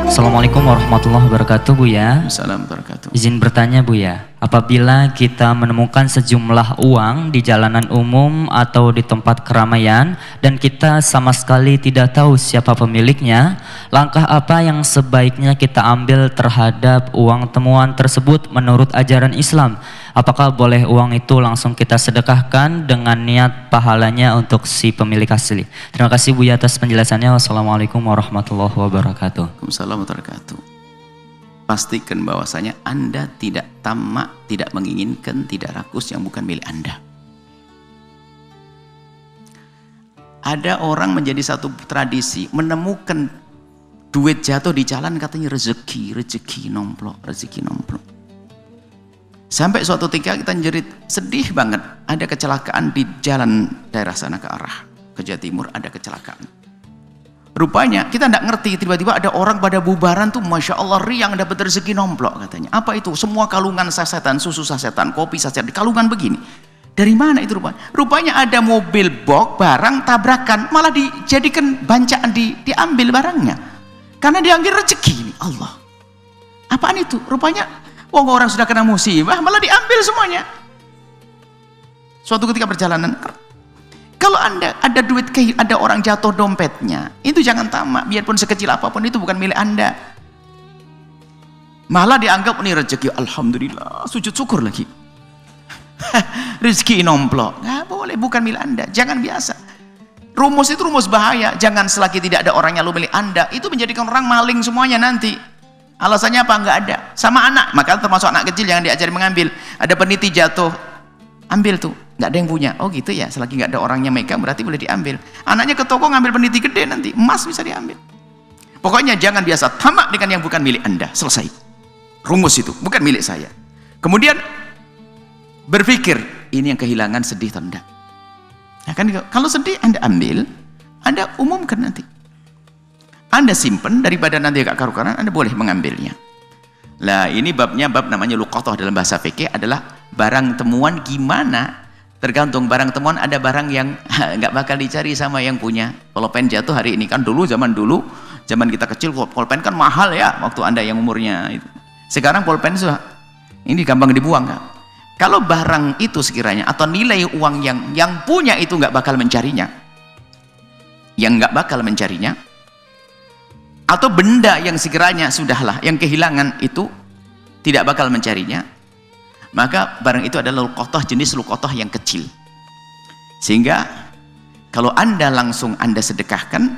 Assalamualaikum warahmatullahi wabarakatuh, Buya. Assalamualaikum warahmatullahi wabarakatuh. Izin bertanya, Buya. Apabila kita menemukan sejumlah uang di jalanan umum atau di tempat keramaian dan kita sama sekali tidak tahu siapa pemiliknya, langkah apa yang sebaiknya kita ambil terhadap uang temuan tersebut menurut ajaran Islam? Apakah boleh uang itu langsung kita sedekahkan dengan niat pahalanya untuk si pemilik asli? Terima kasih, Buya, atas penjelasannya. Wassalamualaikum warahmatullahi wabarakatuh. Waalaikumsalam warahmatullahi wabarakatuh. Pastikan bahwasanya Anda tidak tamak, tidak menginginkan, tidak rakus yang bukan milik Anda. Ada orang menjadi satu tradisi menemukan duit jatuh di jalan, katanya rezeki nomplok, rezeki nomplok. Sampai suatu ketika kita jerit, sedih banget, ada kecelakaan di jalan daerah sana ke arah ke Jawa Timur, ada kecelakaan. Rupanya kita tidak ngerti, tiba-tiba ada orang pada bubaran tuh, Masya Allah, riang dapat rezeki nomplok katanya. Apa itu? Semua kalungan sasetan, susu sasetan, kopi sasetan, kalungan begini. Dari mana itu rupanya? Rupanya ada mobil box barang tabrakan, malah dijadikan bancaan, diambil barangnya. Karena diambil rezeki ini, Allah. Apaan itu? Rupanya orang sudah kena musibah, malah diambil semuanya. Suatu ketika perjalanan, kalau Anda ada duit, ada orang jatuh dompetnya, itu jangan tamak, biarpun sekecil apapun itu bukan milik Anda. Malah dianggap ini rezeki, alhamdulillah, sujud syukur lagi. Rezeki nomplok, nggak boleh, bukan milik Anda, jangan biasa. Rumus itu rumus bahaya, jangan selagi tidak ada orang yang milik Anda, itu menjadikan orang maling semuanya nanti. Alasannya apa? Nggak ada. Sama anak, maka termasuk anak kecil jangan diajari mengambil. Ada peniti jatuh, ambil tuh, nggak ada yang punya. Oh gitu ya, selagi nggak ada orangnya megang berarti boleh diambil. Anaknya ke toko ngambil peniti gede, nanti emas bisa diambil. Pokoknya jangan biasa tamak dengan yang bukan milik Anda. Selesai. Rumus itu bukan milik saya. Kemudian berpikir, ini yang kehilangan, sedih atau enggak? Ya kan, kalau sedih Anda ambil, Anda umumkan nanti. Anda simpen daripada nanti agak karu-karuan, Anda boleh mengambilnya. Lah ini babnya bab namanya luqathah dalam bahasa fikih, adalah barang temuan. Gimana? Tergantung barang temuan, ada barang yang nggak bakal dicari sama yang punya. Pulpen jatuh hari ini, kan dulu, zaman kita kecil pulpen kan mahal ya, waktu Anda yang umurnya itu. Sekarang pulpen sudah ini gampang dibuang kan? Kalau barang itu sekiranya atau nilai uang yang punya itu nggak bakal mencarinya, atau benda yang sekiranya sudahlah yang kehilangan itu tidak bakal mencarinya, maka barang itu adalah luqathah, jenis luqathah yang kecil. Sehingga kalau Anda langsung Anda sedekahkan,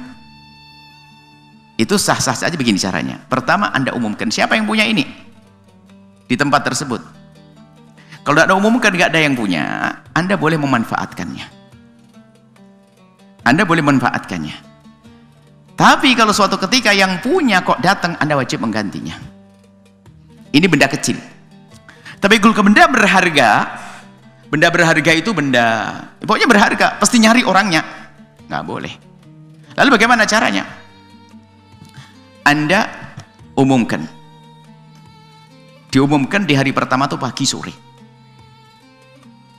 itu sah-sah saja. Begini caranya. Pertama, Anda umumkan siapa yang punya ini di tempat tersebut. Kalau Anda umumkan nggak ada yang punya, Anda boleh memanfaatkannya. Tapi kalau suatu ketika yang punya kok datang, Anda wajib menggantinya. Ini benda kecil. Tapi kalau benda berharga itu pokoknya berharga, pasti nyari orangnya. Nggak boleh. Lalu bagaimana caranya? Anda umumkan. Diumumkan di hari pertama tuh pagi sore.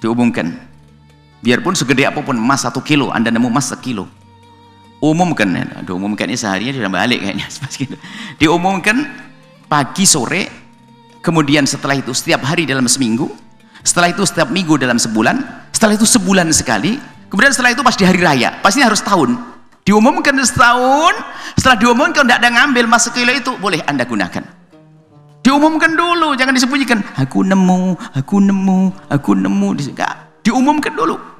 Diumumkan. Biarpun segede apapun, emas 1 kilo, Anda nemu emas 1 kilo. Umumkan, diumumkannya seharinya sudah balik kayaknya. Diumumkan pagi sore, kemudian setelah itu setiap hari dalam seminggu, setelah itu setiap minggu dalam sebulan, setelah itu sebulan sekali, kemudian setelah itu pas di hari raya, pasti harus tahun. Diumumkan setahun, setelah diumumkan tidak ada ngambil emas 1 kilo itu, boleh Anda gunakan. Diumumkan dulu, jangan disembunyikan. Aku nemu. Diumumkan dulu.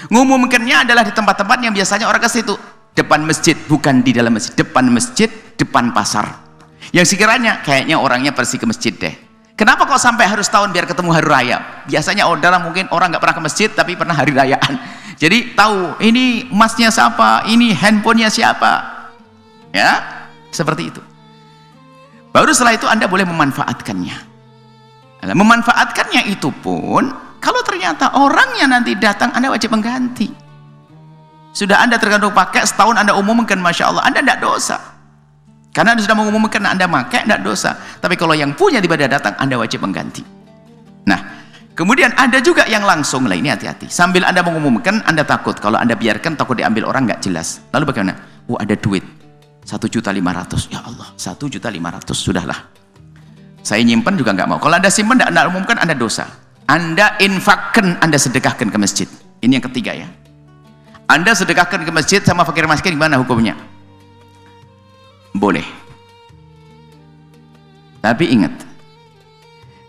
Ngumumkannya adalah di tempat-tempat yang biasanya orang ke situ. Depan masjid, bukan di dalam masjid. Depan masjid, depan pasar. Yang sekiranya kayaknya orangnya pergi ke masjid deh. Kenapa kok sampai harus tahun biar ketemu hari raya? Biasanya mungkin orang nggak pernah ke masjid tapi pernah hari rayaan. Jadi tahu ini emasnya siapa, ini handphonenya siapa. Ya, seperti itu. Baru setelah itu Anda boleh memanfaatkannya. Memanfaatkannya itu pun kalau ternyata orangnya nanti datang, Anda wajib mengganti. Sudah Anda tergantung pakai setahun, Anda umumkan, Masya Allah, Anda tidak dosa. Karena Anda sudah mengumumkan Anda pakai, tidak dosa. Tapi kalau yang punya tiba-tiba datang, Anda wajib mengganti. Nah, kemudian ada juga yang langsung, lah ini hati-hati. Sambil Anda mengumumkan, Anda takut. Kalau Anda biarkan, takut diambil orang, nggak jelas. Lalu bagaimana? ada duit 1.500.000, ya Allah 1.500.000, sudahlah saya nyimpen juga nggak mau. Kalau Anda simpen tidak umumkan, Anda dosa. Anda infakkan, Anda sedekahkan ke masjid. Ini yang ketiga ya. Anda sedekahkan ke masjid sama fakir miskin, gimana hukumnya? Boleh. Tapi ingat,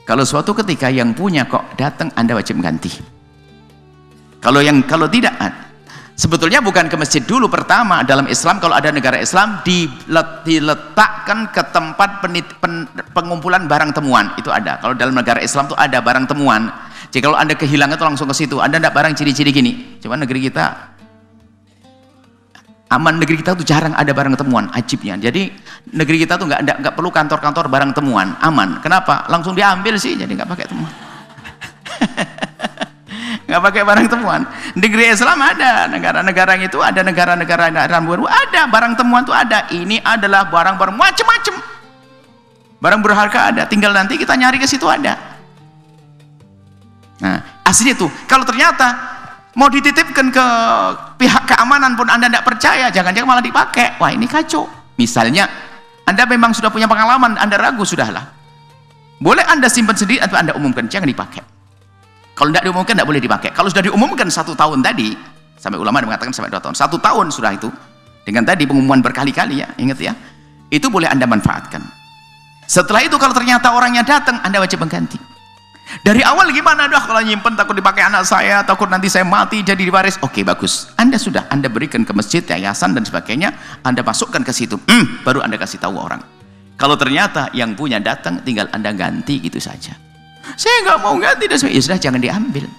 kalau suatu ketika yang punya kok datang, Anda wajib ganti. Kalau tidak, sebetulnya bukan ke masjid dulu pertama. Dalam Islam, kalau ada negara Islam, diletakkan ke tempat pengumpulan barang temuan. Itu ada. Kalau dalam negara Islam itu ada barang temuan. Jadi kalau Anda kehilangan itu langsung ke situ. Anda tidak barang ciri-ciri gini. Cuma negeri kita aman, negeri kita tuh jarang ada barang temuan, ajibnya. Jadi negeri kita tuh nggak perlu kantor-kantor barang temuan, aman. Kenapa? Langsung diambil sih, jadi nggak pakai temuan. Nggak pakai barang temuan. Negeri Islam ada, negara-negara itu ada, negara-negara baru ada barang temuan tuh ada. Ini adalah barang-barang macam-macam, barang berharga ada. Tinggal nanti kita nyari ke situ ada. Nah, aslinya tuh kalau ternyata mau dititipkan ke pihak keamanan pun Anda tidak percaya, jangan-jangan malah dipakai. Wah, ini kacau. Misalnya Anda memang sudah punya pengalaman, Anda ragu, sudahlah. Boleh Anda simpan sendiri atau Anda umumkan, jangan dipakai. Kalau tidak diumumkan, tidak boleh dipakai. Kalau sudah diumumkan 1 tahun tadi, sampai ulama mengatakan sampai 2 tahun, 1 tahun sudah itu, dengan tadi pengumuman berkali-kali ya, ingat ya, itu boleh Anda manfaatkan. Setelah itu kalau ternyata orangnya datang, Anda wajib mengganti. Dari awal gimana? Dah kalau nyimpen takut dipakai anak saya, takut nanti saya mati jadi diwaris. Oke, bagus. Anda berikan ke masjid, yayasan dan sebagainya, Anda masukkan ke situ. Baru Anda kasih tahu orang. Kalau ternyata yang punya datang, tinggal Anda ganti gitu saja. Saya nggak mau ganti, ya sudah, jangan diambil.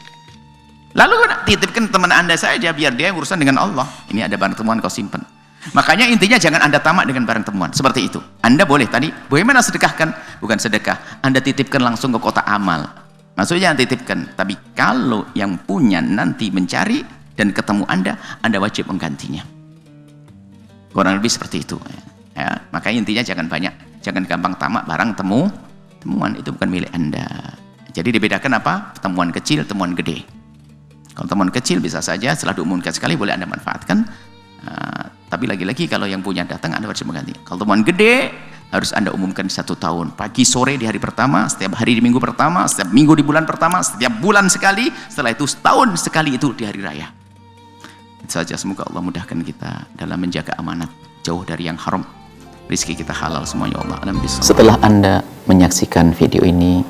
Lalu titipkan teman Anda saja, biar dia urusan dengan Allah. Ini ada barang temuan kau simpan. Makanya intinya jangan Anda tamak dengan barang temuan seperti itu. Anda boleh tadi, bagaimana sedekahkan? Bukan sedekah, Anda titipkan langsung ke kotak amal. Maksudnya titipkan. Tapi kalau yang punya nanti mencari dan ketemu Anda wajib menggantinya. Kurang lebih seperti itu. Ya, makanya intinya jangan gampang tamak barang temuan itu bukan milik Anda. Jadi dibedakan apa? Temuan kecil, temuan gede. Kalau temuan kecil bisa saja setelah diumumkan sekali boleh Anda manfaatkan. Tapi lagi-lagi kalau yang punya datang Anda harus mengganti. Kalau temuan gede harus Anda umumkan 1 tahun, pagi sore di hari pertama, setiap hari di minggu pertama, setiap minggu di bulan pertama, setiap bulan sekali, setelah itu setahun sekali itu di hari raya. Itu saja, semoga Allah mudahkan kita dalam menjaga amanat, jauh dari yang haram, rezeki kita halal semuanya. Allah alam bisawab. Setelah Anda menyaksikan video ini,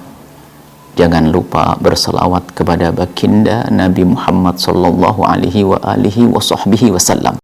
jangan lupa berselawat kepada baginda Nabi Muhammad sallallahu alaihi wa alihi wa sahbihi wasallam.